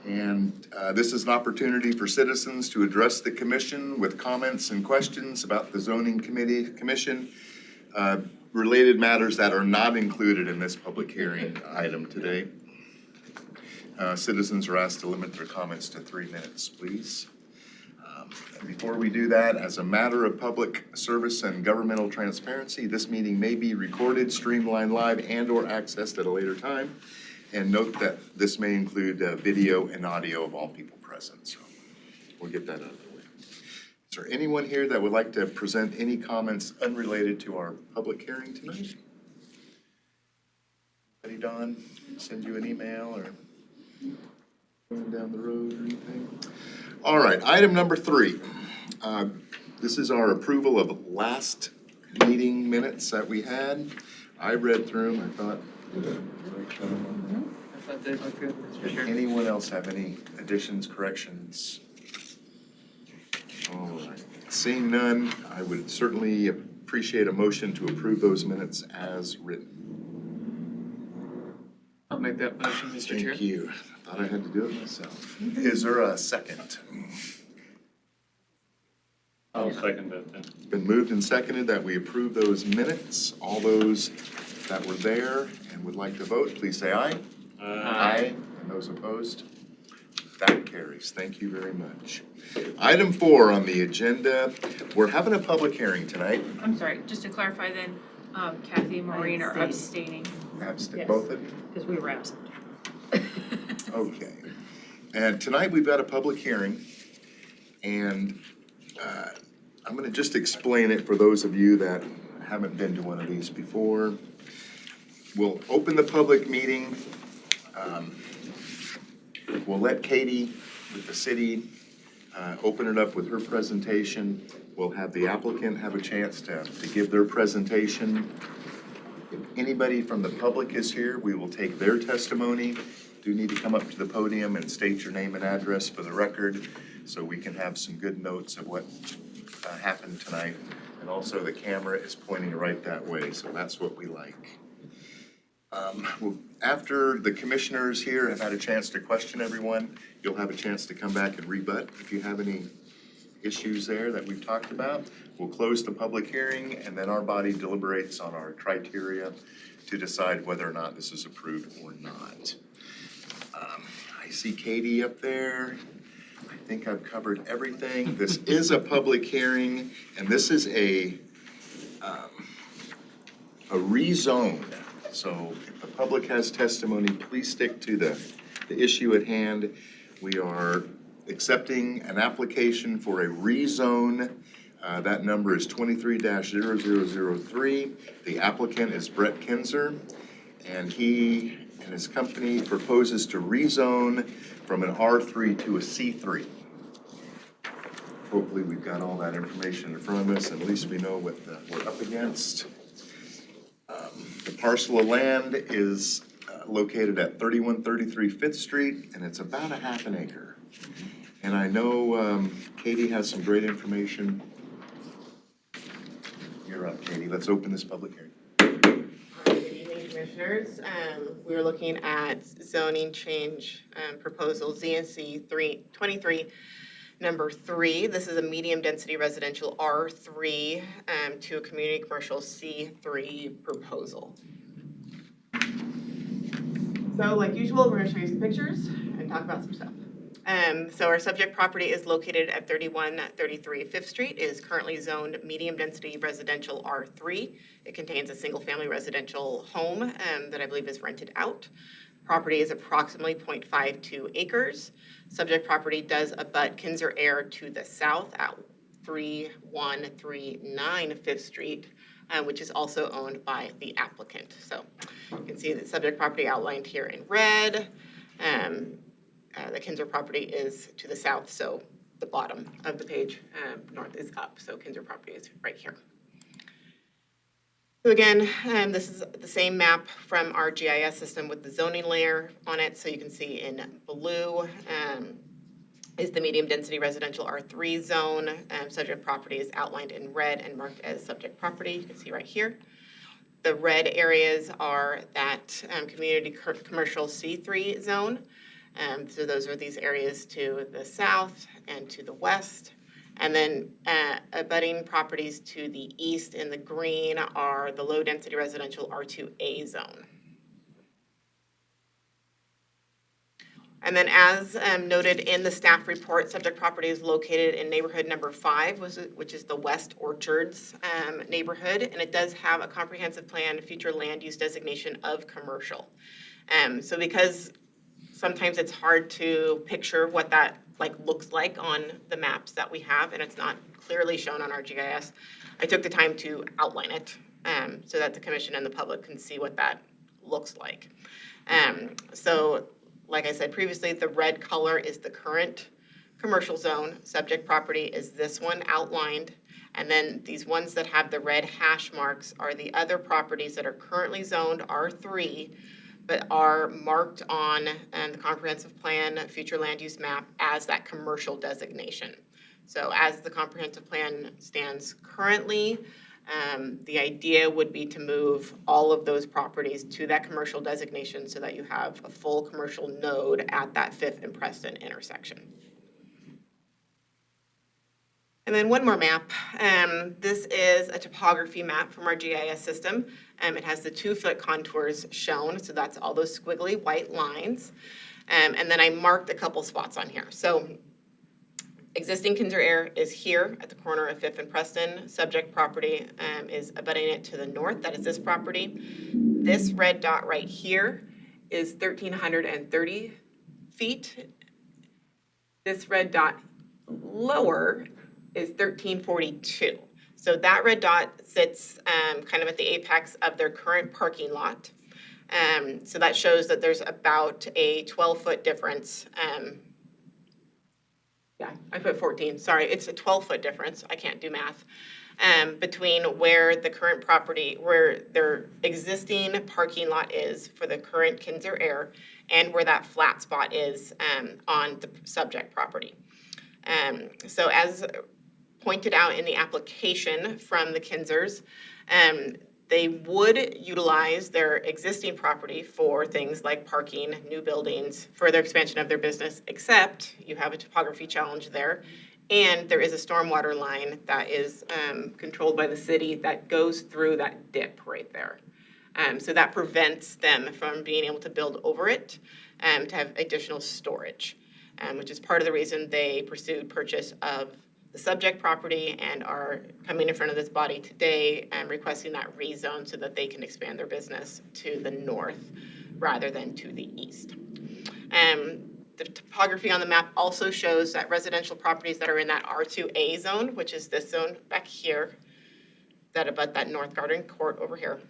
And this is an opportunity for citizens to address the commission with comments and questions about the zoning commission, related matters that are not included in this public hearing item today. Citizens are asked to limit their comments to 3 minutes, please. And before we do that, as a matter of public service and governmental transparency, this meeting may be recorded, streamlined live, and/or accessed at a later time. And note that this may include video and audio of all people present. So we'll get that out of the way. Is there anyone here that would like to present any comments unrelated to our public hearing tonight? Anybody, Don, send you an email or going down the road or anything? All right, item number 3. This is our approval of last meeting minutes that we had. I read through them. I thought they look good, Mr. Chair. anyone else have any additions, corrections? All right, seeing none, I would certainly appreciate a motion to approve those minutes as written. I'll make that motion, Mr. Chair. Thank you. I thought I had to do it myself. Is there a second? I'll second that then. It's been moved and seconded that we approve those minutes. All those that were there and would like to vote, please say aye. Aye. And those opposed? That carries. Thank you very much. Item 4 on the agenda, we're having a public hearing tonight. I'm sorry, just to clarify then, Kathy and Maureen are abstaining. Abstain, both of you? Because we were absent. Okay. And tonight we've got a public hearing, and I'm going to just explain it for those of you that haven't been to one of these before. We'll open the public meeting. We'll let Katie with the city open it up with her presentation. We'll have the applicant have a chance to give their presentation. If anybody from the public is here, we will take their testimony. Do need to come up to the podium and state your name and address for the record so we can have some good notes of what happened tonight. And also the camera is pointing right that way, so that's what we like. After the commissioners here have had a chance to question everyone, you'll have a chance to come back and rebut if you have any issues there that we've talked about. We'll close the public hearing, and then our body deliberates on our criteria to decide whether or not this is approved or not. I see Katie up there. I think I've covered everything. This is a public hearing, and this is a rezone. So if the public has testimony, please stick to the issue at hand. We are accepting an application for a rezone. That number is 23-0003. The applicant is Brett Kinzer, and he and his company proposes to rezone from an R3 to a C3. Hopefully we've got all that information in front of us, and at least we know what we're up against. The parcel of land is located at 3133 5th Street, and it's about a half an acre. And I know Katie has some great information. You're up, Katie. Let's open this public hearing. Good evening, commissioners. We are looking at zoning change proposal ZNC 23 number 3. This is a medium density residential R3 to a community commercial C3 proposal. So like usual, we're going to show you some pictures and talk about some stuff. So our subject property is located at 3133 5th Street. It is currently zoned medium density residential R3. It contains a single family residential home that I believe is rented out. Property is approximately 0.52 acres. Subject property does abut Kinzer Air to the south at 3139 5th Street, which is also owned by the applicant. So you can see the subject property outlined here in red. The Kinzer property is to the south, so the bottom of the page north is up. So Kinzer property is right here. So again, this is the same map from our GIS system with the zoning layer on it. So you can see in blue is the medium density residential R3 zone. Subject property is outlined in red and marked as subject property. You can see right here. The red areas are that community commercial C3 zone. So those are these areas to the south and to the west. And then abutting properties to the east in the green are the low-density residential R2A zone. And then as noted in the staff report, subject property is located in neighborhood number 5, which is the West Orchards neighborhood, and it does have a comprehensive plan future land use designation of commercial. So because sometimes it's hard to picture what that looks like on the maps that we have, and it's not clearly shown on our GIS, I took the time to outline it so that the commission and the public can see what that looks like. So like I said previously, the red color is the current commercial zone. Subject property is this one outlined. And then these ones that have the red hash marks are the other properties that are currently zoned R3, but are marked on the comprehensive plan future land use map as that commercial designation. So as the comprehensive plan stands currently, the idea would be to move all of those properties to that commercial designation so that you have a full commercial node at that 5th and Preston intersection. And then one more map. This is a topography map from our GIS system. It has the 2-foot contours shown, so that's all those squiggly white lines. And then I marked a couple spots on here. So existing Kinzer Air is here at the corner of 5th and Preston. Subject property is abutting it to the north. That is this property. This red dot right here is 1,330 feet. This red dot lower is 1,342. So that red dot sits kind of at the apex of their current parking lot. So that shows that there's about a 12-foot difference. Yeah, I put 14, sorry, it's a 12-foot difference, I can't do math, between where the current property, where their existing parking lot is for the current Kinzer Air and where that flat spot is on the subject property. So as pointed out in the application from the Kinzers, they would utilize their existing property for things like parking, new buildings, further expansion of their business, except you have a topography challenge there. And there is a stormwater line that is controlled by the city that goes through that dip right there. So that prevents them from being able to build over it to have additional storage, which is part of the reason they pursued purchase of the subject property and are coming in front of this body today and requesting that rezone so that they can expand their business to the north rather than to the east. The topography on the map also shows that residential properties that are in that R2A zone, which is this zone back here, that abut that North Garden Court over here,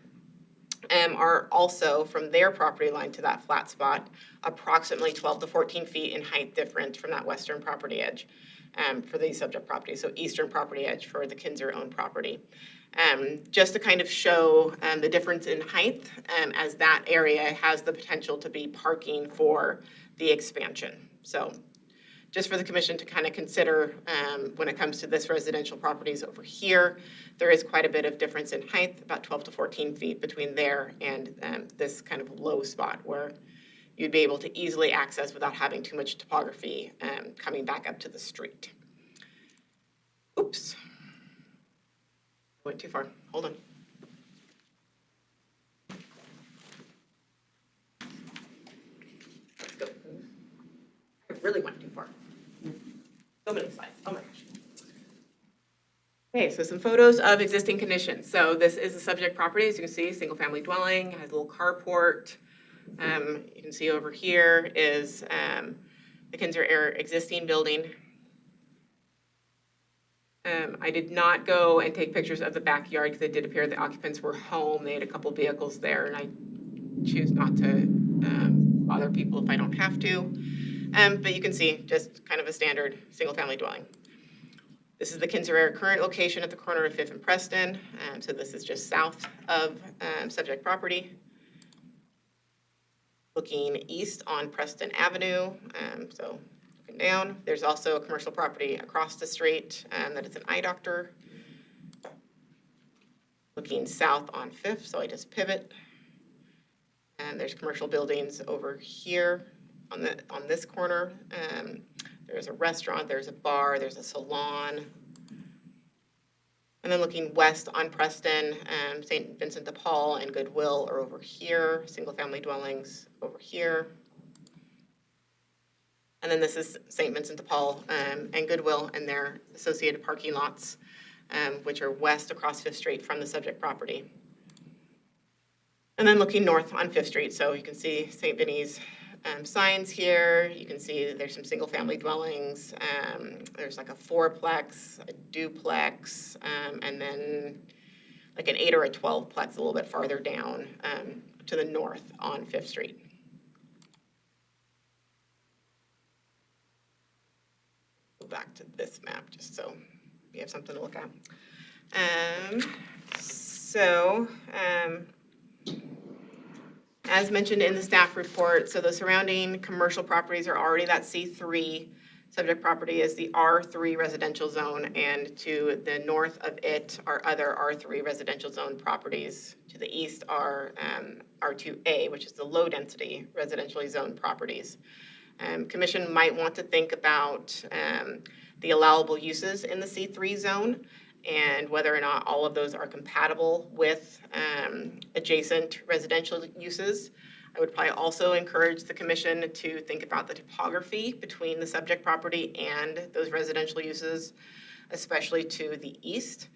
are also from their property line to that flat spot, approximately 12 to 14 feet in height difference from that western property edge. For the subject property, so eastern property edge for the Kinzer owned property. Just to kind of show the difference in height as that area has the potential to be parking for the expansion. So just for the commission to kind of consider when it comes to this residential properties over here, there is quite a bit of difference in height, about 12 to 14 feet between there and this kind of low spot where you'd be able to easily access without having too much topography coming back up to the street. Oops. Went too far. Hold on. Let's go. I really went too far. So many slides. Oh my gosh. Okay, so some photos of existing conditions. So this is a subject property, as you can see, single family dwelling, has a little carport. You can see over here is the Kinzer Air existing building. I did not go and take pictures of the backyard because it did appear the occupants were home. They had a couple vehicles there, and I choose not to bother people if I don't have to. But you can see just kind of a standard single-family dwelling. This is the Kinzer Air current location at the corner of 5th and Preston. So this is just south of subject property. Looking east on Preston Avenue, so looking down. There's also a commercial property across the street that is an eye doctor. Looking south on 5th, so I just pivot. And there's commercial buildings over here on this corner. There's a restaurant, there's a bar, there's a salon. And then looking west on Preston, St. Vincent de Paul and Goodwill are over here, single-family dwellings over here. And then this is St. Vincent de Paul and Goodwill and their associated parking lots, which are west across Fifth Street from the subject property. And then looking north on Fifth Street, so you can see St. Vinny's signs here. You can see there's some single-family dwellings. There's like a fourplex, a duplex, and then like an 8 or a 12plex a little bit farther down to the north on Fifth Street. Go back to this map just so you have something to look at. As mentioned in the staff report, so the surrounding commercial properties are already that C3. Subject property is the R3 residential zone, and to the north of it are other R3 residential zone properties. To the east are R2A, which is the low density residentially zoned properties. Commission might want to think about the allowable uses in the C3 zone and whether or not all of those are compatible with adjacent residential uses. I would probably also encourage the commission to think about the topography between the subject property and those residential uses, especially to the east.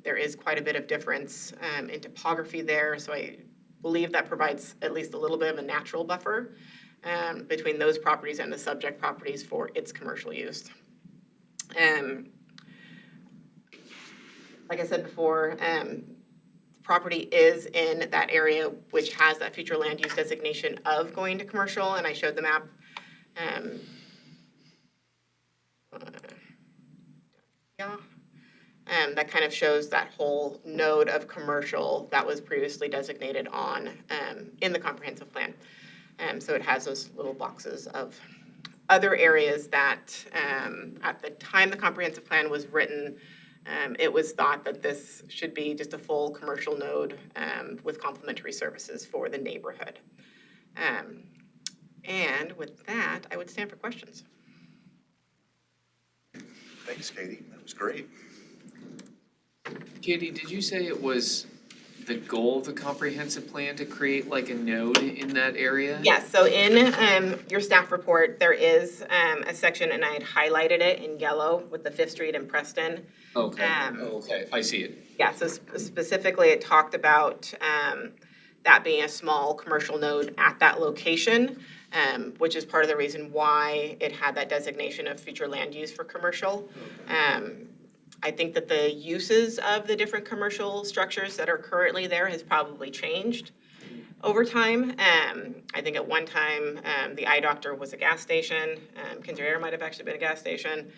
There is quite a bit of difference in topography there, so I believe that provides at least a little bit of a natural buffer between those properties and the subject properties for its commercial use. Like I said before, property is in that area which has that future land use designation of going to commercial, and I showed the map. That kind of shows that whole node of commercial that was previously designated on in the comprehensive plan. So it has those little boxes of other areas that at the time the comprehensive plan was written, it was thought that this should be just a full commercial node with complementary services for the neighborhood. And with that, I would stand for questions. Thanks, Katie. That was great. Katie, did you say it was the goal of the comprehensive plan to create like a node in that area? Yes, so in your staff report, there is a section, and I had highlighted it in yellow with the Fifth Street and Preston. Okay, okay, I see it. Yeah, so specifically it talked about that being a small commercial node at that location, which is part of the reason why it had that designation of future land use for commercial. I think that the uses of the different commercial structures that are currently there has probably changed over time. I think at one time, the eye doctor was a gas station. Kinsey Air might have actually been a gas station.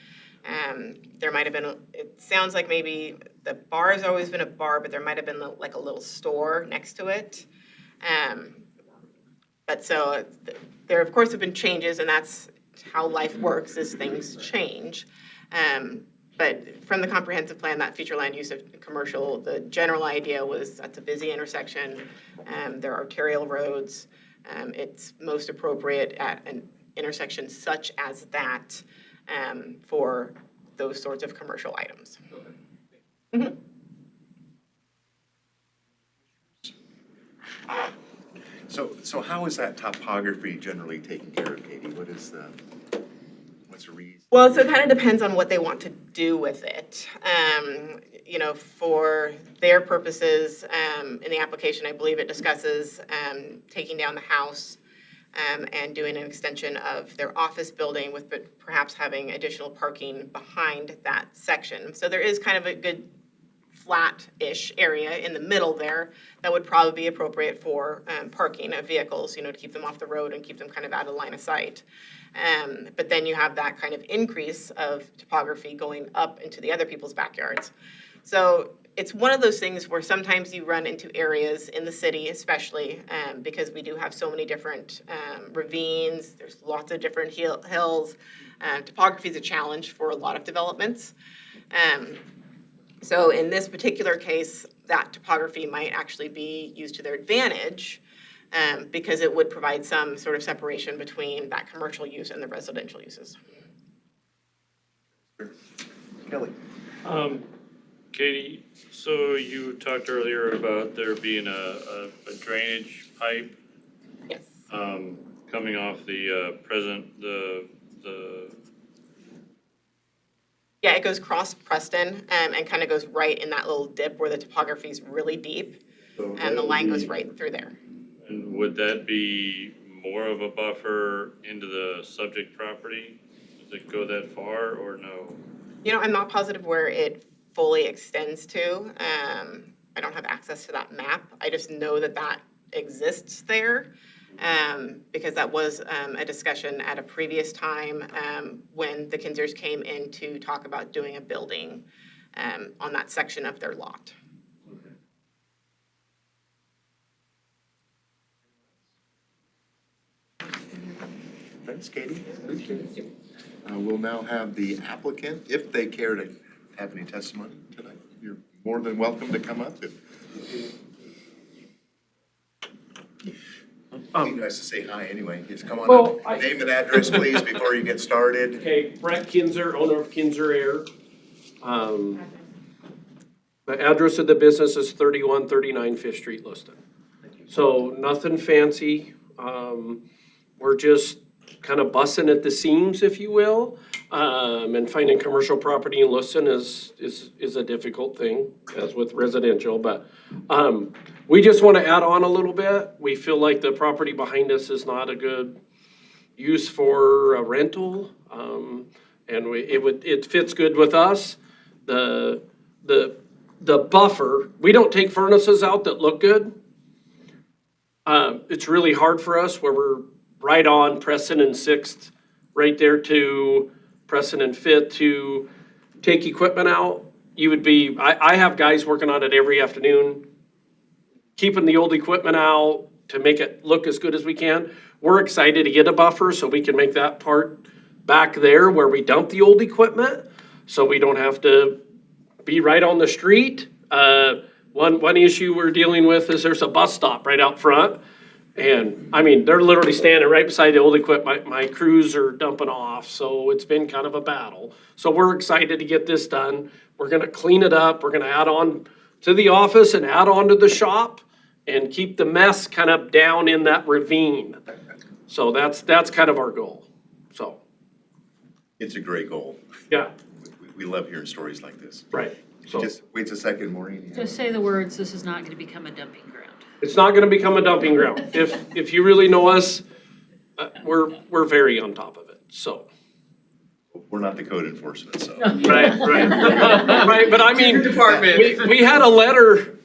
There might have been, it sounds like maybe the bar has always been a bar, but there might have been like a little store next to it. But so there of course have been changes, and that's how life works, is things change. But from the comprehensive plan, that future land use of commercial, the general idea was that's a busy intersection. There are arterial roads. It's most appropriate at an intersection such as that for those sorts of commercial items. Mm-hmm. So how is that topography generally taken care of, Katie? What's the reason? Well, so it kind of depends on what they want to do with it. You know, for their purposes, in the application, I believe it discusses taking down the house and doing an extension of their office building with perhaps having additional parking behind that section. So there is kind of a good flat-ish area in the middle there that would probably be appropriate for parking of vehicles, you know, to keep them off the road and keep them kind of out of line of sight. But then you have that kind of increase of topography going up into the other people's backyards. So it's one of those things where sometimes you run into areas in the city, especially because we do have so many different ravines, there's lots of different hills. Topography is a challenge for a lot of developments. So in this particular case, that topography might actually be used to their advantage because it would provide some sort of separation between that commercial use and the residential uses. Kelly? Katie, so you talked earlier about there being a drainage pipe, Yes. coming off the Yeah, it goes cross Preston, and kind of goes right in that little dip where the topography is really deep, and the line goes right through there. And would that be more of a buffer into the subject property? Does it go that far or no? You know, I'm not positive where it fully extends to. I don't have access to that map. I just know that that exists there, because that was a discussion at a previous time when the Kinzers came in to talk about doing a building on that section of their lot. Thanks, Katie. We'll now have the applicant, if they care to have any testimony tonight. You're more than welcome to come up. Be nice to say hi anyway. Just come on Well, up. Name and address, please, before you get started. Okay, Brett Kinzer, owner of Kinzer Air. The address of the business is 3139 Fifth Street listed. So nothing fancy. We're just kind of busting at the seams, if you will. And finding commercial property in Lewiston is a difficult thing, as with residential. But we just want to add on a little bit. We feel like the property behind us is not a good use for a rental. And it fits good with us. The buffer, we don't take furnaces out that look good. It's really hard for us where we're right on Preston and 6th, right there to Preston and 5th to take equipment out. I have guys working on it every afternoon, keeping the old equipment out to make it look as good as we can. We're excited to get a buffer so we can make that part back there where we dump the old equipment, so we don't have to be right on the street. One issue we're dealing with is there's a bus stop right out front. And I mean, they're literally standing right beside the old equipment. My crews are dumping off, so it's been kind of a battle. So we're excited to get this done. We're gonna clean it up. We're gonna add on to the office and add on to the shop and keep the mess kind of down in that ravine. So that's kind of our goal, so. It's a great goal. Yeah, We love hearing stories like this. right. So Just wait a second, Maureen. Just say the words, this is not gonna become a dumping ground. it's not gonna become a dumping ground. If you really know us, we're very on top of it, so. We're not the code enforcement, so. Right. Right, but I mean, Department. we had a letter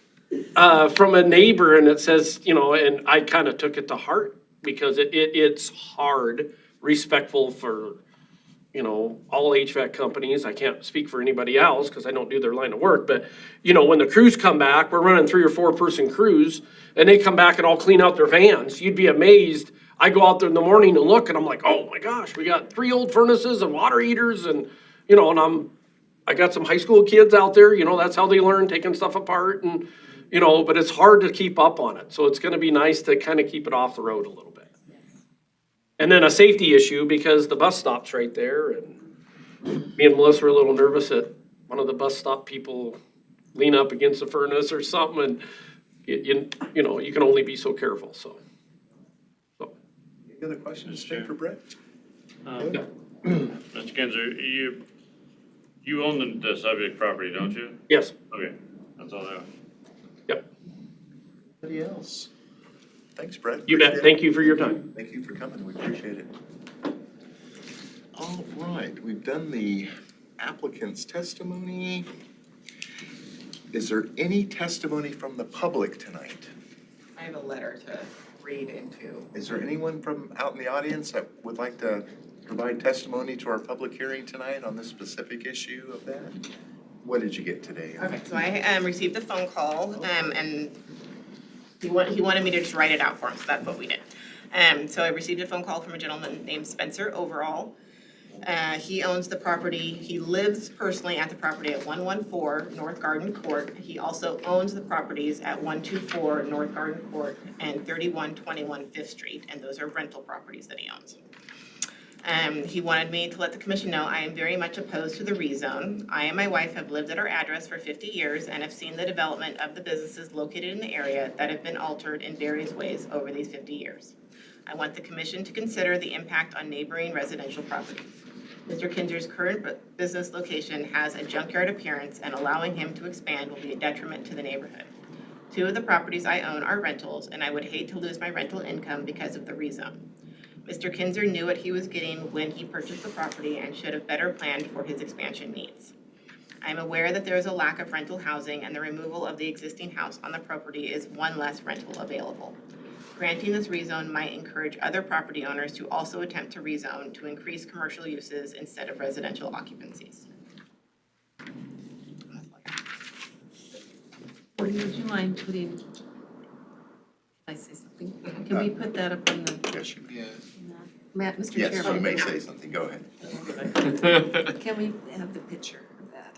from a neighbor and it says, and I kind of took it to heart because it's hard, respectful for, all HVAC companies. I can't speak for anybody else because I don't do their line of work, but when the crews come back, we're running 3 or 4 person crews and they come back and all clean out their vans. You'd be amazed. I go out there in the morning and look and I'm like, oh my gosh, we got 3 old furnaces and water heaters and, and I got some high school kids out there, that's how they learn, taking stuff apart and, but it's hard to keep up on it. So it's gonna be nice to kind of keep it off the road a little bit. And then a safety issue because the bus stop's right there and me and Melissa were a little nervous that one of the bus stop people lean up against the furnace or something and you can only be so careful, so. Any other questions for Brett? Mr. Kinzer, you own the subject property, don't you? Yes, Okay, that's all I have. Anybody else? Thanks, Brett. you bet. Appreciate it. Thank you for your time. Thank you for coming, we appreciate it. All right, we've done the applicant's testimony. Is there any testimony from the public tonight? I have a letter to read into. Is there anyone from out in the audience that would like to provide testimony to our public hearing tonight on this specific issue of that? What did you get today? Okay, so I received a phone call, and he wanted me to just write it out for him, so that's what we did. So I received a phone call from a gentleman named Spencer Overall. He owns the property, he lives personally at the property at 114 North Garden Court. He also owns the properties at 124 North Garden Court and 3121 Fifth Street, and those are rental properties that he owns. He wanted me to let the commission know I am very much opposed to the rezone. I and my wife have lived at our address for 50 years and have seen the development of the businesses located in the area that have been altered in various ways over these 50 years. I want the commission to consider the impact on neighboring residential properties. Mr. Kinzer's current business location has a junkyard appearance, and allowing him to expand will be a detriment to the neighborhood. 2 of the properties I own are rentals, and I would hate to lose my rental income because of the rezone. Mr. Kinzer knew what he was getting when he purchased the property and should have better planned for his expansion needs. I am aware that there is a lack of rental housing, and the removal of the existing house on the property is one less rental available. Granting this rezone might encourage other property owners to also attempt to rezone to increase commercial uses instead of residential occupancies. Would you mind putting, can I say something? Can we put that up on the, Yes, you may. Yeah. Matt, Mr. Yes, Chairman? you may say something, go ahead. Can we have the picture of that?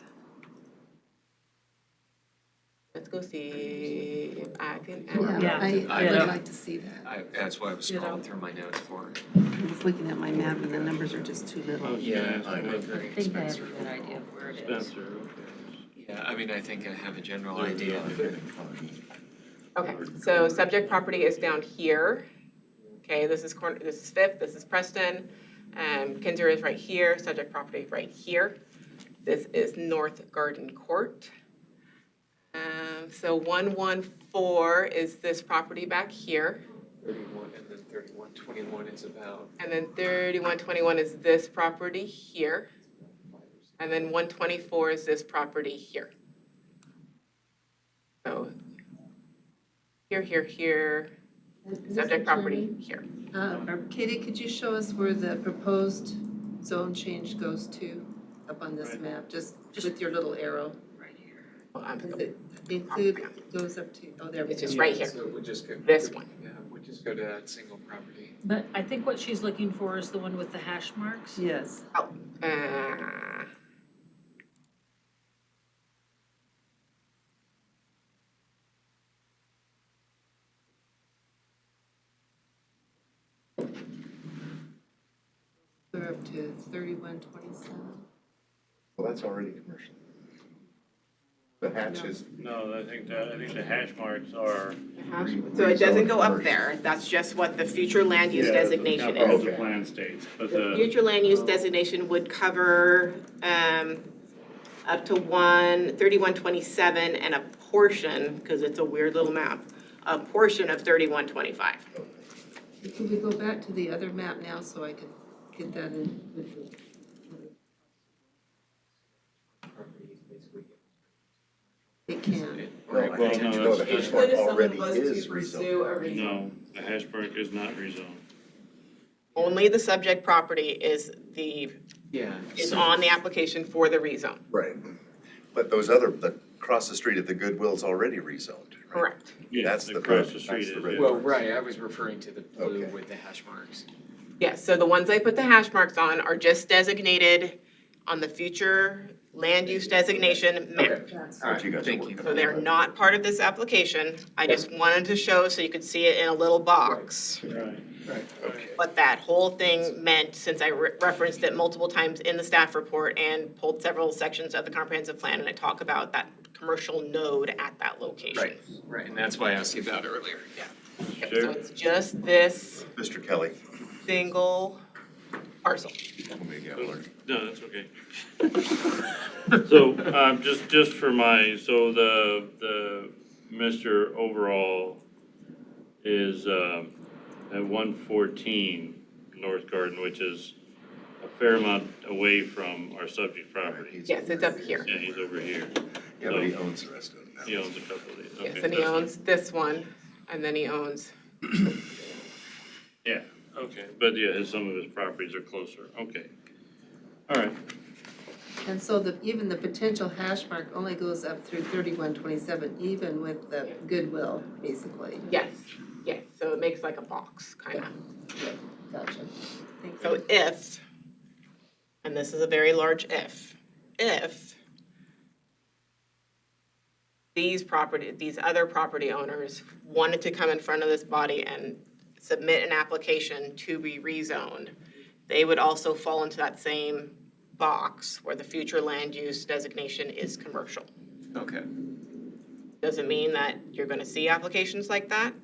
Let's go see if I can. Yeah, I I- would like to see that. That's why I was You know. scrolling through my notes for it. I'm just looking at my map and the numbers are just too little. Yeah, I I know. agree. I think I have a good idea of where it is. Spencer, okay. Yeah, I mean, I think I have a general idea. Okay, so subject property is down here. Okay, this is Fifth, this is Preston. Kinzer is right here, subject property right here. This is North Garden Court. So 114 is this property back here. 31 and then 3121 is about. And then 3121 is this property here. And then 124 is this property here. So here, subject property here. Katie, could you show us where the proposed zone change goes to up on this Right. map, just with your little arrow? Right here. Does it include, goes up to, oh, there we go. It's just right here, So we'll just go. this one. Yeah, we'll just go to that single property. But I think what she's looking for is the one with the hash marks. Yes. Uh, We're up to 3127. Well, that's already commercial. The hatch is, No, I think the hash marks are. So it doesn't go up there, that's just what the future land use designation is. Comprehensive plan states, but The future land use designation would cover up to 3127 and a portion, because it's a weird little map, a portion of 3125. Can we go back to the other map now so I can get that in with the? It can. no, I think no, no, the that's- hash mark already is rezoned. No, the hash mark is not rezoned. Only the subject property is Yeah. on the application for the rezone. Right, but across the street at the Goodwill's already rezoned, right? Correct. Yeah, That's the across red- the street that's the is, red yeah. Well, right, I was referring to the blue Okay. with the hash marks. Yes, so the ones I put the hash marks on are just designated on the future land use designation map. What you guys are Thank working you. So they're not part of this application. I just wanted to show so you could see it in a little box. Right. Okay. What that whole thing meant, since I referenced it multiple times in the staff report and pulled several sections of the comprehensive plan, and I talk about that commercial node at that location. Right, and that's why I asked you about earlier. Yep, Sure. so it's just this Mr. Kelly, single parcel. let me get alert. No, that's okay. So, just for so the Mr. Overall is, at 114 North Garden, which is a fair amount away from our subject property. Yes, it's up here. Yeah, he's over here. Yeah, but he owns the rest of them now. He owns a couple of these, okay. Yes, and he owns this one, and then he owns, Yeah, okay, but yeah, some of his properties are closer, okay. All right, And so even the potential hash mark only goes up through 3127, even with the Goodwill, basically. yes, so it makes like a box, kind of. Gotcha. Thank So you. if and this is a very large if these other property owners wanted to come in front of this body and submit an application to be rezoned, they would also fall into that same box where the future land use designation is commercial. Okay. Doesn't mean that you're gonna see applications like that.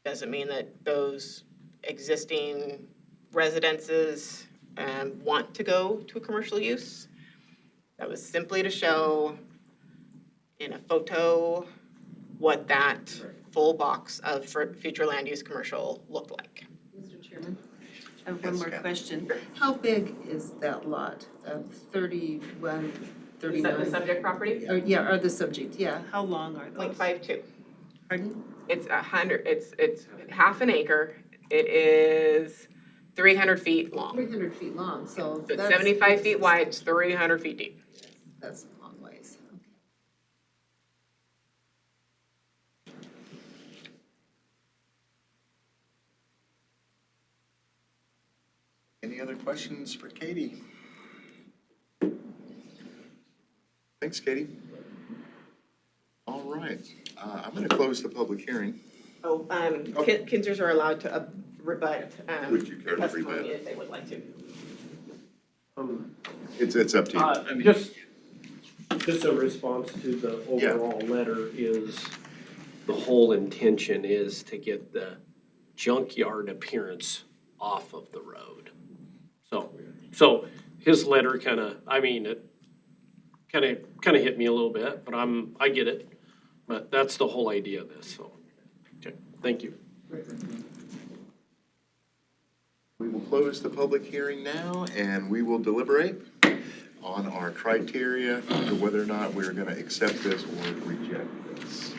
Doesn't mean that those existing residences want to go to a commercial use. That was simply to show in a photo what that full box of future land use commercial looked like. Mr. Chairman, I have one Yes, more Kathy. question. How big is that lot of 31, Is that 39? the subject property? Or the subject, yeah. How long are those? 0.52. Pardon? It's it's half an acre. It is 300 feet long. 300 feet long, so It's that's. 75 feet wide, it's 300 feet deep. That's a long ways. Any other questions for Katie? Thanks, Katie. All right, I'm gonna close the public hearing. Oh, Kinsers are allowed to rebut Would you care to testimony rebut? if they would like to. It's up to you. Just a response to the overall letter is, the whole intention is to get the junkyard appearance off of the road. So his letter kinda, I mean, it kinda hit me a little bit, but I get it. But that's the whole idea of this, so, okay, thank you. We will close the public hearing now, and we will deliberate on our criteria to whether or not we're gonna accept this or reject this.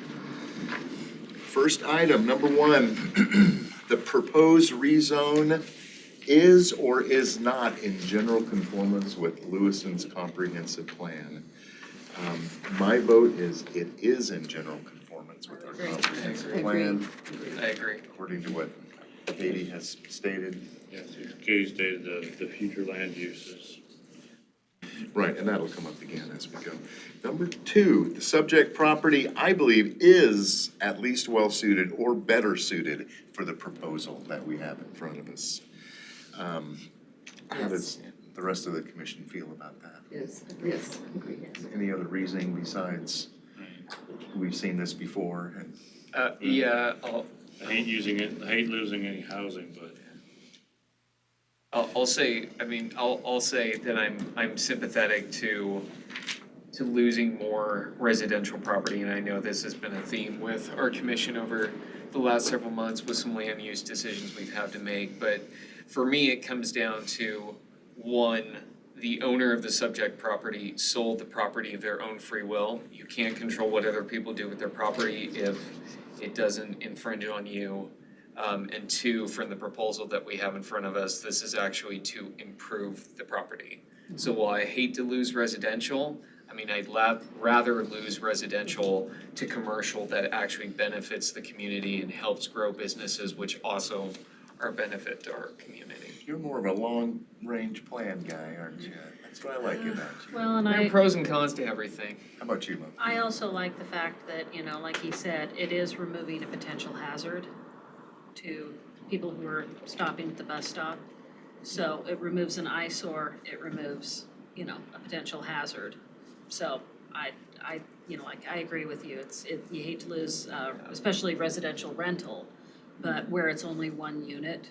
First item, number one, the proposed rezone is or is not in general conformance with Lewiston's comprehensive plan. My vote is it is in general conformance with our comprehensive plan, I agree. according to what Katie has stated. Yes, Katie stated the future land uses. Right, and that'll come up again as we go. Number two, the subject property, I believe, is at least well-suited or better suited for the proposal that we have in front of us. How does the rest of the commission feel about that? Yes, agree. Any other reasoning besides, we've seen this before and Yeah, I hate using it, I hate losing any housing, but I'll say, I mean, I'll say that I'm sympathetic to losing more residential property, and I know this has been a theme with our commission over the last several months with some land use decisions we've had to make, but for me, it comes down to, one, the owner of the subject property sold the property of their own free will. You can't control what other people do with their property if it doesn't infringe on you. And two, from the proposal that we have in front of us, this is actually to improve the property. So while I hate to lose residential, I mean, I'd rather lose residential to commercial that actually benefits the community and helps grow businesses, which also are a benefit to our community. you're more of a long-range plan guy, aren't you? That's what I like about you. Well, and There are pros and cons to everything. How about you, Mo? I also like the fact that, like he said, it is removing a potential hazard to people who are stopping at the bus stop. So it removes an eyesore, it removes, a potential hazard. So I agree with you. You hate to lose, especially residential rental, but where it's only one unit,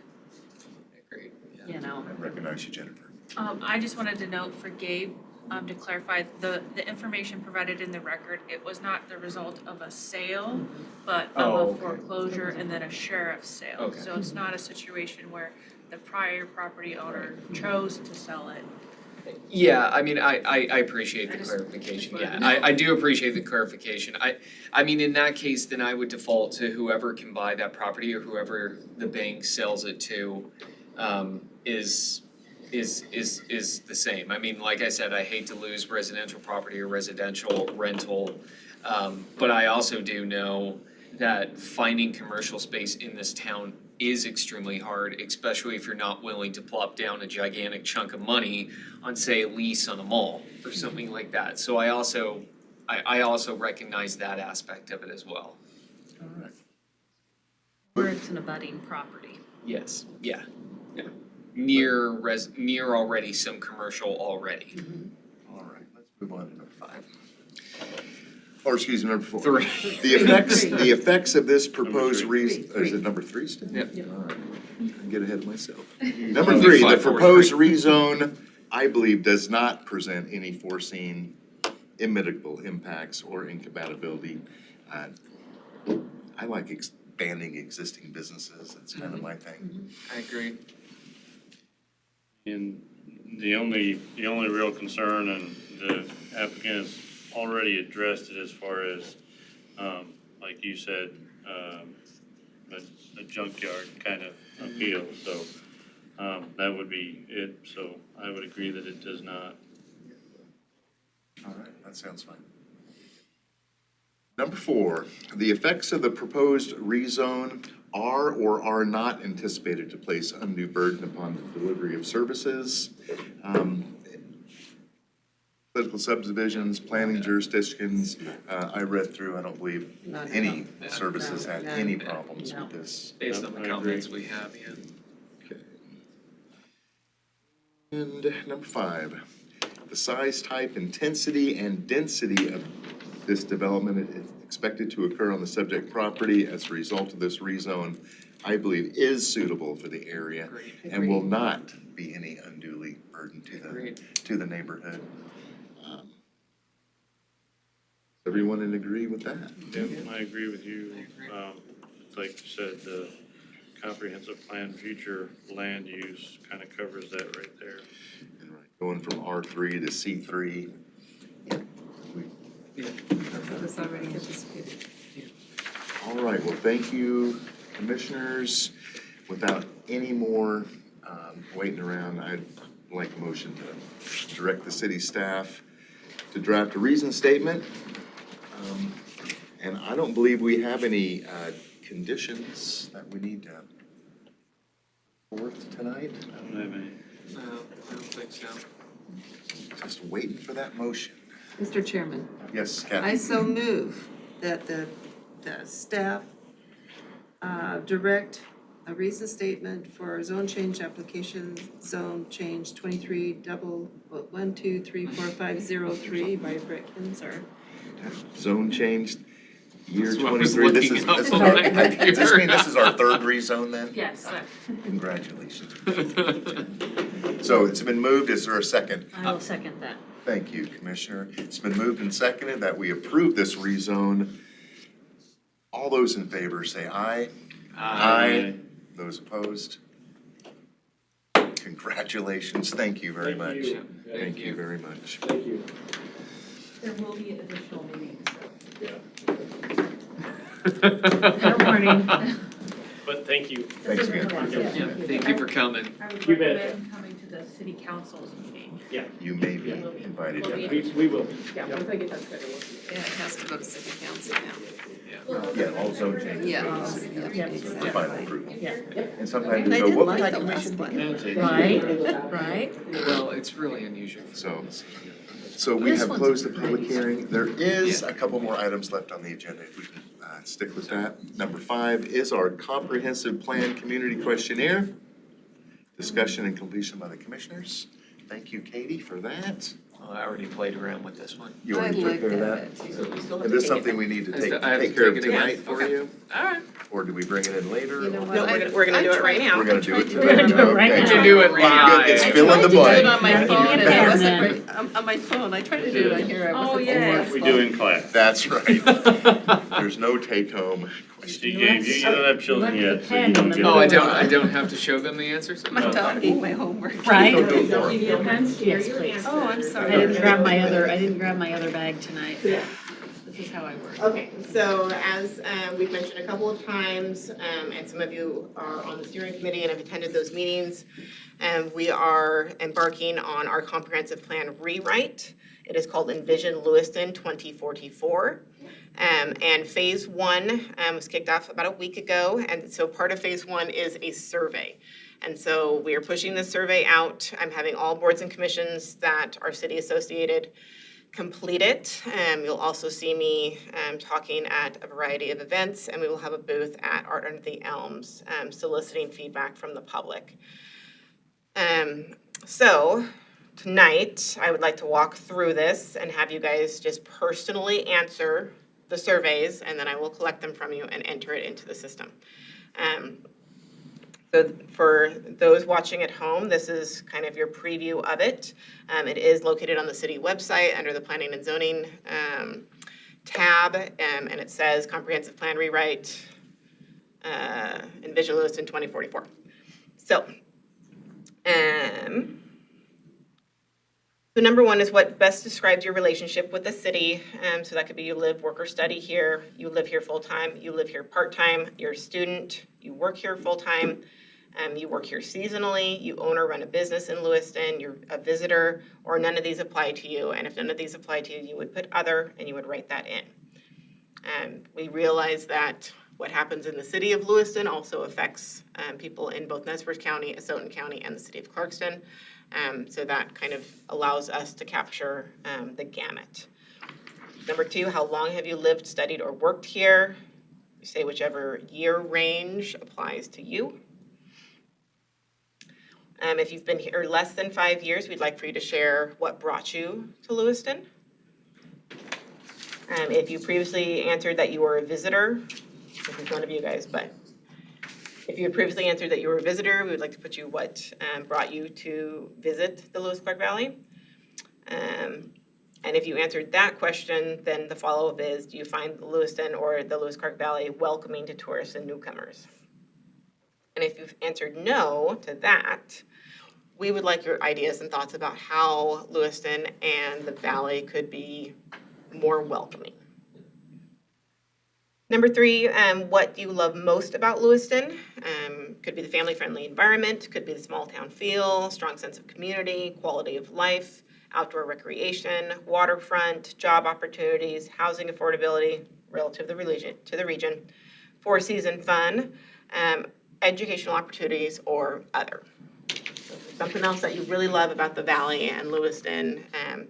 I agree, I recognize you, Jennifer. I just wanted to note for Gabe, to clarify, the information provided in the record, it was not the result of a sale, but Oh, of a okay. foreclosure and then a sheriff's sale. Okay. So it's not a situation where the prior property owner chose to sell it. Yeah, I mean, I appreciate the I just- clarification, yeah, I do appreciate the clarification. I mean, in that case, then I would default to whoever can buy that property or whoever the bank sells it to, is the same. I mean, like I said, I hate to lose residential property or residential rental, but I also do know that finding commercial space in this town is extremely hard, especially if you're not willing to plop down a gigantic chunk of money on, say, a lease on a mall or something like that. So I also recognize that aspect of it as well. All right. Where it's an abutting property. Yes, yeah. Near already some commercial already. All right, let's move on to number 5. Or excuse me, number 4. 3. The effects of this proposed Number reason, three. is it number 3 still? Yep. All right, I get ahead of myself. Number Only 3, the 5, 4, proposed rezone, I believe, does not present any foreseen immediate impacts or incompatibility. I like expanding existing businesses, that's kind of my thing. I agree. And the only real concern, and the applicant has already addressed it as far as, like you said, a junkyard kind of appeal, so, that would be it, so I would agree that it does not. All right, that sounds fine. Number 4, the effects of the proposed rezone are or are not anticipated to place undue burden upon the delivery of services. Political subdivisions, planning jurisdictions, I read through, I don't believe None. any services had None. any problems No. with this. Based on I the agree. comments we have, yeah. Okay. And number 5, the size, type, intensity, and density of this development is expected to occur on the subject property as a result of this rezone, I believe is suitable for the area Agreed. and will not be any unduly burden Agreed. to the neighborhood. Everyone in agree with that? Yep, I agree with you. I agree. It's like you said, the comprehensive plan future land use kind of covers that right there. And going from R3 to C3. That was already anticipated. All right, well, thank you, commissioners. Without any more waiting around, I'd like a motion to direct the city staff to draft a reason statement. And I don't believe we have any conditions that we need to forth tonight. I don't have any. No, I don't think so. Just waiting for that motion. Mr. Chairman, Yes, I Kathy? so move that the staff direct a reason statement for zone change application, zone change 1234503 by Brett Kinzer. Zone changed, year That's what I was 23. This looking is, up this is on our, my does this computer. mean this is our 3rd rezone then? Yes. Congratulations. So it's been moved, is there a second? I will second that. Thank you, Commissioner. It's been moved and seconded that we approve this rezone. All those in favor say aye. Aye. Those opposed? Congratulations, thank you very much. Thank you. Thank you very much. Thank you. There will be additional meetings, Fair warning. But thank you. Thanks again. Yeah, thank you for coming. I would You bet. recommend coming to the city council's meeting. You may be invited. We will. Yeah, once I get that scheduled, we'll see. Yeah, it has to go to city council now. Yeah, all zone changes. Yeah. For final approval. Yeah. And sometimes And I you go, didn't whoops. like the last one. Right, right. Well, it's really unusual. So we This have one's closed the pretty. public hearing. There is a couple more items left on the agenda, if we can stick with that. Number 5 is our comprehensive plan community questionnaire. Discussion and completion by the commissioners. Thank you, Katie, for that. Well, I already played around with this one. You already I took like care of that? that. Is this something we need to I have to take care of take it again? tonight for Okay. you? Alright. Or do we bring it in later? You know or- what? No, we're gonna do it right now. We're gonna do it We're tonight. gonna do it right Okay. now. You can do it Good, live. it's fill in the I tried to do it blank. on my Yeah, phone, get and it I in wasn't then. ready, on my phone, I tried to do it on here, I Oh, wasn't yes. We do in class. That's right. There's no take-home She question. gave you don't have children yet, so you don't get. Oh, I don't have to show them the answers? My dog ate my homework. Right? Don't do it for 'em. Yes, please. Oh, I'm I sorry. didn't grab my other bag tonight. This is how I work. Okay, so as we've mentioned a couple of times, and some of you are on the steering committee and have attended those meetings, we are embarking on our comprehensive plan rewrite. It is called Envision Lewiston 2044. And phase one was kicked off about a week ago. And so part of phase one is a survey. And so we are pushing this survey out. I'm having all boards and commissions that are city associated complete it. You'll also see me talking at a variety of events, and we will have a booth at Art Under the Elms, soliciting feedback from the public. So tonight, I would like to walk through this and have you guys just personally answer the surveys, and then I will collect them from you and enter it into the system. So for those watching at home, this is kind of your preview of it. It is located on the city website under the Planning and Zoning tab, and it says Comprehensive Plan Rewrite, Envision Lewiston 2044. So, so number one is what best describes your relationship with the city. So that could be you live, work, or study here, you live here full-time, you live here part-time, you're a student, you work here full-time, you work here seasonally, you own or run a business in Lewiston, you're a visitor, or none of these apply to you. And if none of these apply to you, you would put other and you would write that in. We realize that what happens in the city of Lewiston also affects people in both Nez Perce County, Asotin County, and the city of Clarkston. So that kind of allows us to capture the gamut. Number two, how long have you lived, studied, or worked here? You say whichever year range applies to you. If you've been here less than 5 years, we'd like for you to share what brought you to Lewiston. If you previously answered that you were a visitor, this is one of you guys, but if you had previously answered that you were a visitor, we would like to put you what brought you to visit the Lewis-Clark Valley. And if you answered that question, then the follow-up is, do you find Lewiston or the Lewis-Clark Valley welcoming to tourists and newcomers? And if you've answered no to that, we would like your ideas and thoughts about how Lewiston and the Valley could be more welcoming. Number three, what do you love most about Lewiston? Could be the family-friendly environment, could be the small town feel, strong sense of community, quality of life, outdoor recreation, waterfront, job opportunities, housing affordability relative to the region, four-season fun, educational opportunities, or other. So something else that you really love about the Valley and Lewiston,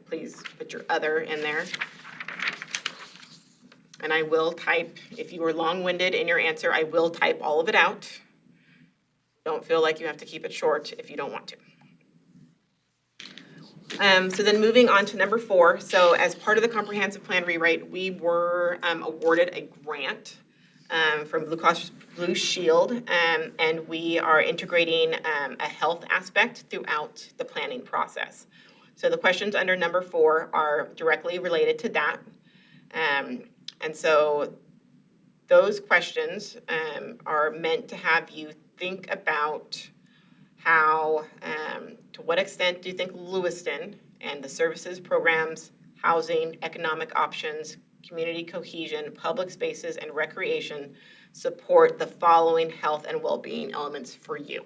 please put your other in there. And I will type, if you were long-winded in your answer, I will type all of it out. Don't feel like you have to keep it short if you don't want to. So then moving on to number four. So as part of the comprehensive plan rewrite, we were awarded a grant from Blue Shield, and we are integrating a health aspect throughout the planning process. So the questions under number four are directly related to that. And so those questions are meant to have you think about how, to what extent do you think Lewiston and the services, programs, housing, economic options, community cohesion, public spaces, and recreation support the following health and well-being elements for you?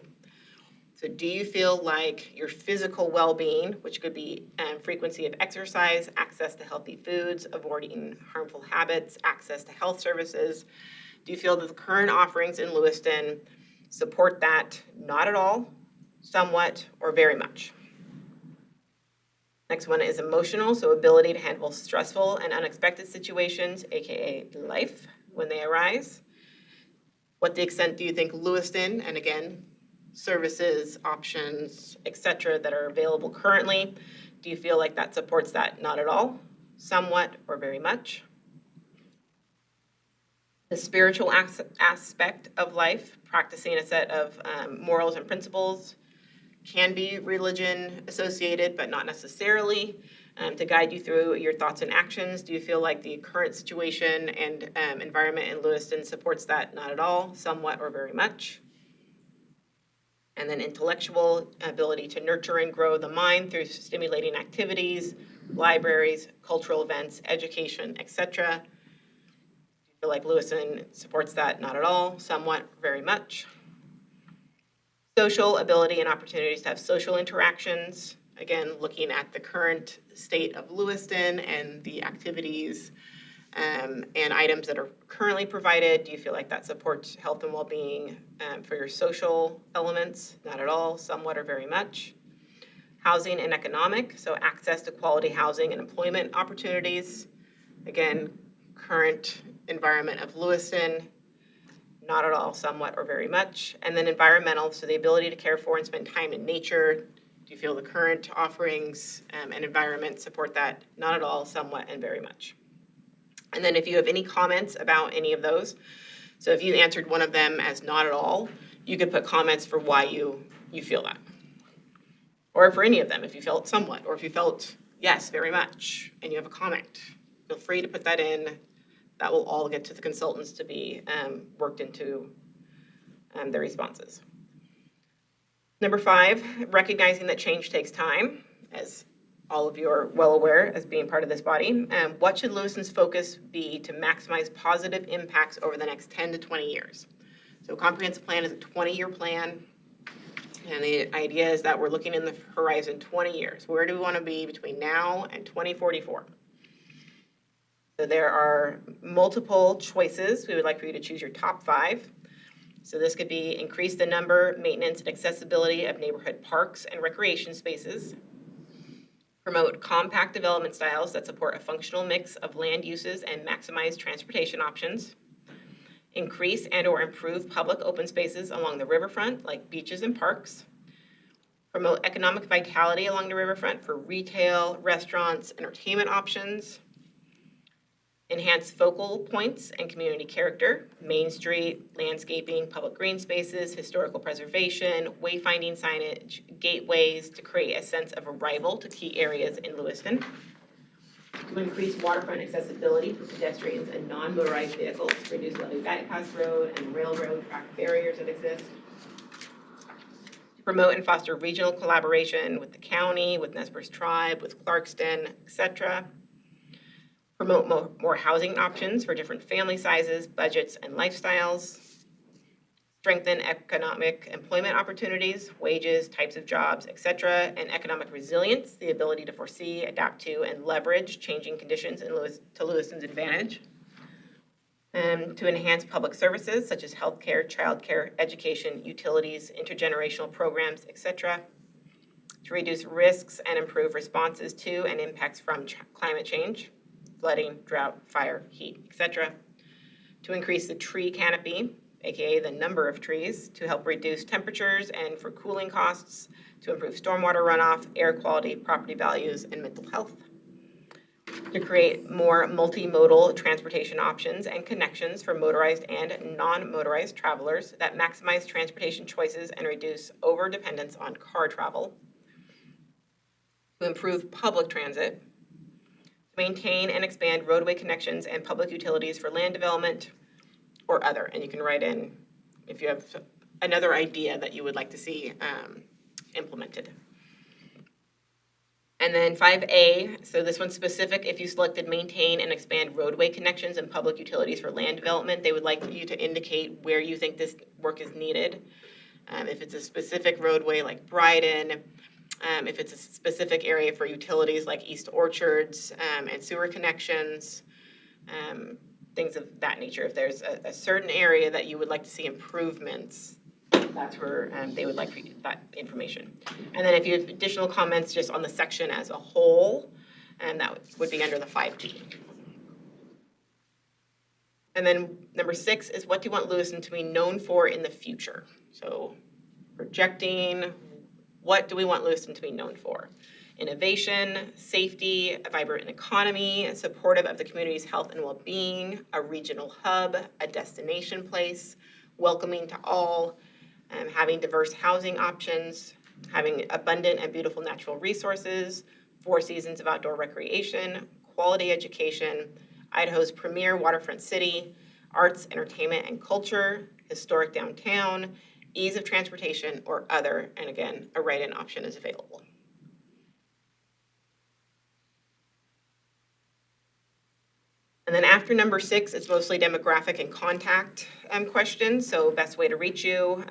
So do you feel like your physical well-being, which could be frequency of exercise, access to healthy foods, avoiding harmful habits, access to health services, do you feel that the current offerings in Lewiston support that? Not at all, somewhat, or very much? Next one is emotional, so ability to handle stressful and unexpected situations, aka life, when they arise. What the extent do you think Lewiston, and again, services, options, etc., that are available currently, do you feel like that supports that? Not at all, somewhat, or very much? The spiritual aspect of life, practicing a set of morals and principles, can be religion associated, but not necessarily. To guide you through your thoughts and actions, do you feel like the current situation and environment in Lewiston supports that? Not at all, somewhat, or very much? And then intellectual ability to nurture and grow the mind through stimulating activities, libraries, cultural events, education, etc. Do you feel like Lewiston supports that? Not at all, somewhat, very much? Social ability and opportunities to have social interactions. Again, looking at the current state of Lewiston and the activities And items that are currently provided, do you feel like that supports health and well-being for your social elements? Not at all, somewhat or very much. Housing and economic, so access to quality housing and employment opportunities. Again, current environment of Lewiston, not at all, somewhat or very much. And then environmental, so the ability to care for and spend time in nature. Do you feel the current offerings and environment support that? Not at all, somewhat, and very much. And then if you have any comments about any of those, so if you answered one of them as not at all, you could put comments for why you feel that. Or for any of them, if you felt somewhat, or if you felt yes, very much, and you have a comment, feel free to put that in. That will all get to the consultants to be worked into their responses. Number 5, recognizing that change takes time, as all of you are well aware as being part of this body. What should Lewiston's focus be to maximize positive impacts over the next 10 to 20 years? So comprehensive plan is a 20-year plan. And the idea is that we're looking in the horizon 20 years. Where do we want to be between now and 2044? So there are multiple choices. We would like for you to choose your top 5. So this could be increase the number, maintenance, and accessibility of neighborhood parks and recreation spaces. Promote compact development styles that support a functional mix of land uses and maximize transportation options. Increase and/or improve public open spaces along the riverfront, like beaches and parks. Promote economic vitality along the riverfront for retail, restaurants, entertainment options. Enhance focal points and community character, Main Street, landscaping, public green spaces, historical preservation, wayfinding signage, gateways to create a sense of arrival to key areas in Lewiston. To increase waterfront accessibility for pedestrians and non-motorized vehicles, reduce levee bypass road and railroad track barriers that exist. To promote and foster regional collaboration with the county, with Nez Perce Tribe, with Clarkston, etc. Promote more housing options for different family sizes, budgets, and lifestyles. Strengthen economic employment opportunities, wages, types of jobs, etc., and economic resilience, the ability to foresee, adapt to, and leverage changing conditions to Lewiston's advantage. To enhance public services such as healthcare, childcare, education, utilities, intergenerational programs, etc. To reduce risks and improve responses to and impacts from climate change, flooding, drought, fire, heat, etc. To increase the tree canopy, aka the number of trees, to help reduce temperatures and for cooling costs, to improve stormwater runoff, air quality, property values, and mental health. To create more multimodal transportation options and connections for motorized and non-motorized travelers that maximize transportation choices and reduce over-dependence on car travel. To improve public transit. Maintain and expand roadway connections and public utilities for land development or other. And you can write in if you have another idea that you would like to see implemented. And then 5A, so this one's specific. If you selected maintain and expand roadway connections and public utilities for land development, they would like you to indicate where you think this work is needed. If it's a specific roadway like Bryden, if it's a specific area for utilities like East Orchards and sewer connections, things of that nature. If there's a certain area that you would like to see improvements, that's where they would like that information. And then if you have additional comments just on the section as a whole, and that would be under the 5G. And then number 6 is what do you want Lewiston to be known for in the future? So projecting, what do we want Lewiston to be known for? Innovation, safety, a vibrant economy, supportive of the community's health and well-being, a regional hub, a destination place, welcoming to all, having diverse housing options, having abundant and beautiful natural resources, 4 seasons of outdoor recreation, quality education, Idaho's premier waterfront city, arts, entertainment, and culture, historic downtown, ease of transportation, or other, and again, a write-in option is available. And then after number 6, it's mostly demographic and contact questions. So best way to reach you.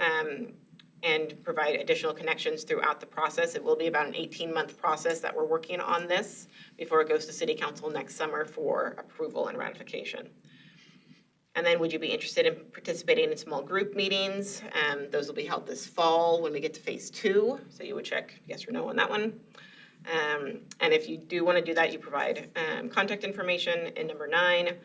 and provide additional connections throughout the process. It will be about an 18-month process that we're working on this before it goes to City Council next summer for approval and ratification. And then would you be interested in participating in small group meetings? Those will be held this fall when we get to phase 2. So you would check yes or no on that one. And if you do want to do that, you provide contact information in number 9.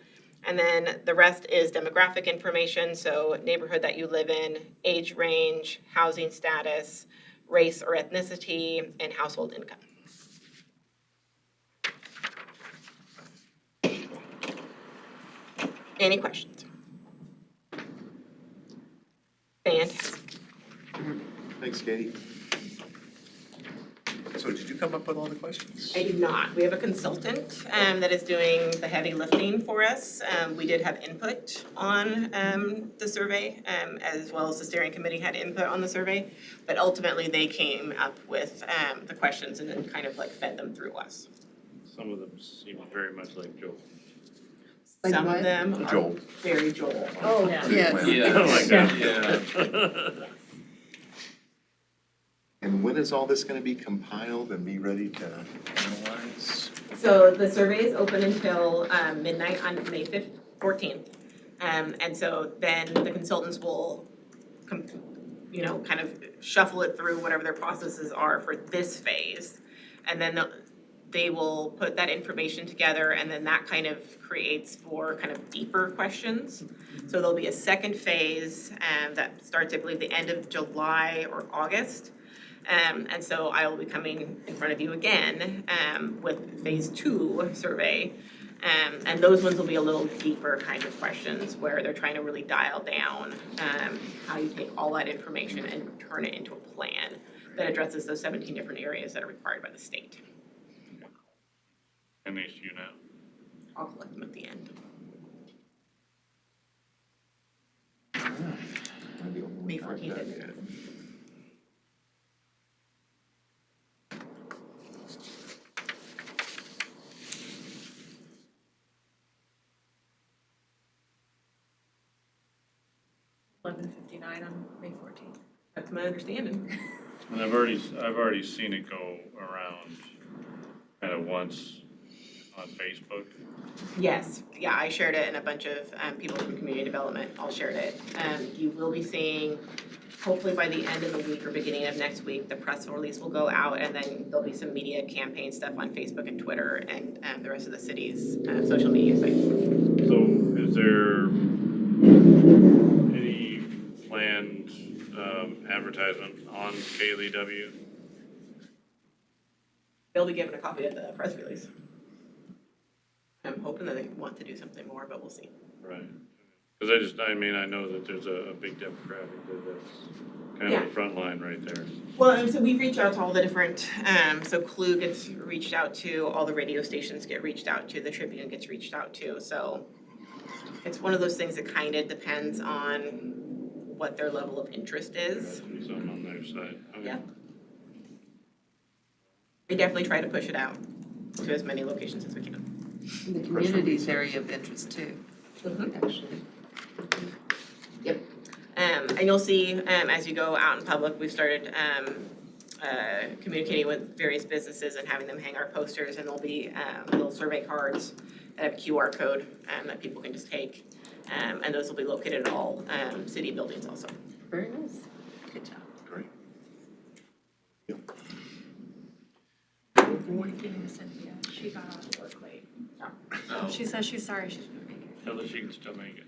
And then the rest is demographic information. So neighborhood that you live in, age range, housing status, race or ethnicity, and household income. Any questions? Fantastic. Thanks, Katie. So did you come up with all the questions? I do not. We have a consultant that is doing the heavy lifting for us. We did have input on the survey, as well as the steering committee had input on the survey. But ultimately, they came up with the questions and then kind of like fed them through us. Some of them seem very much like Joe. Like Some what? of them are Joel. very Joel. Oh, Yeah. yes. Oh my God. Yeah. And when is all this gonna be compiled and be ready to analyze? So the survey is open until midnight on May 14th. And so then the consultants will, kind of shuffle it through whatever their processes are for this phase. And then they will put that information together, and then that kind of creates for kind of deeper questions. So there'll be a second phase that starts, I believe, the end of July or August. And so I will be coming in front of you again with phase 2 survey. And those ones will be a little deeper kind of questions where they're trying to really dial down how you take all that information and turn it into a plan that addresses those 17 different areas that are required by the state. And they issue now. I'll collect them at the end. May 14th. $11:59 on May 14th. That's my understanding. And I've already seen it go around kind of once on Facebook. Yes, yeah, I shared it and a bunch of people from community development all shared it. You will be seeing, hopefully by the end of the week or beginning of next week, the press release will go out, and then there'll be some media campaign stuff on Facebook and Twitter and the rest of the city's social media sites. So is there any planned advertisement on KLEW? They'll be given a copy of the press release. I'm hoping that they want to do something more, but we'll see. Right. Because I know that there's a big demographic that's kind of the front line right there. Well, and so we reach out to all the different, so Clue gets reached out to, all the radio stations get reached out to, the Tribune gets reached out to, so it's one of those things that kind of depends on what their level of interest is. Some on their side. Okay. Yeah. We definitely try to push it out to as many locations as we can. In the community's area of interest too, Mhm. actually. And you'll see, as you go out in public, we've started communicating with various businesses and having them hang our posters, and there'll be little survey cards that have a QR code that people can just take. And those will be located at all city buildings also. Very nice. Good job. Great. Cynthia, she got out of work late. She says she's sorry she's gonna make it. Tell her she can still make it.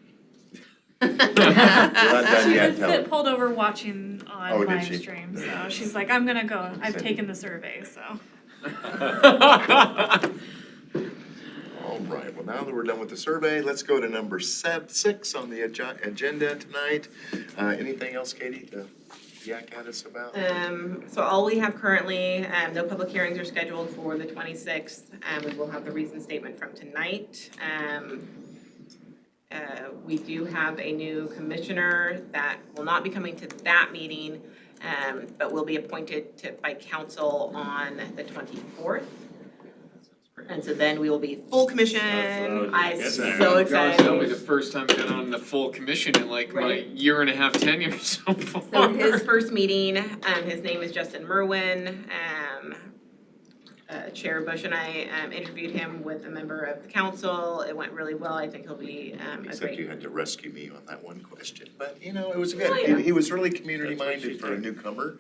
You're not done She yet, did tell sit her. pulled over watching Oh, on did live she? stream, so she's like, I'm gonna go. I've taken the survey, so. All right, well, now that we're done with the survey, let's go to number 6 on the agenda tonight. Anything else, Katie, to yak at us about? So all we have currently, no public hearings are scheduled for the 26th. We will have the reason statement from tonight. We do have a new commissioner that will not be coming to that meeting, but will be appointed by council on the 24th. And so then we will be full commission. That's what I was I'm getting so at. Gosh, excited. that'll be the first time I've been on the full commission in like my Right. year and a half tenure so far. So his first meeting, his name is Justin Merwin. Chair Bush and I interviewed him with a member of the council. It went really well. I think he'll be a Except great. you had to rescue me on that one question, but you know, it was good. Oh, yeah. He was really community That's what she minded for a said. newcomer. you know,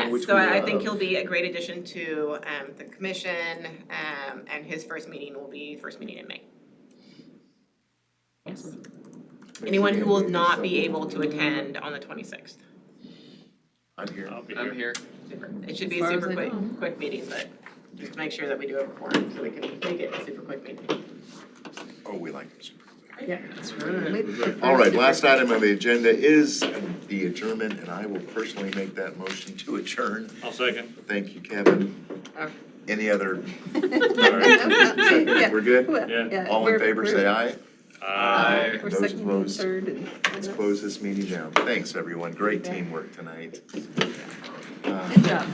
Yes, which so we I think love. he'll be a great addition to the commission, and his first meeting will be first meeting in May. Yes. Anyone who will not be able to attend on the 26th. I'm here. I'll be I'm here. here. Super. It should be As a far as super I quick, know. quick meeting, but just make sure that we do it beforehand so we can make it a super quick meeting. Oh, we like it. Yeah. That's right. Wait, All right, last item on the agenda is the adjournment, and I will personally make that motion to adjourn. I'll second. Thank you, Kevin. Okay. Any other, Yeah. we're good? Well, Yeah. All in favor, say aye. We're Those second and opposed? third and. Let's close this meeting down. Thanks, everyone. Great teamwork tonight. Good job.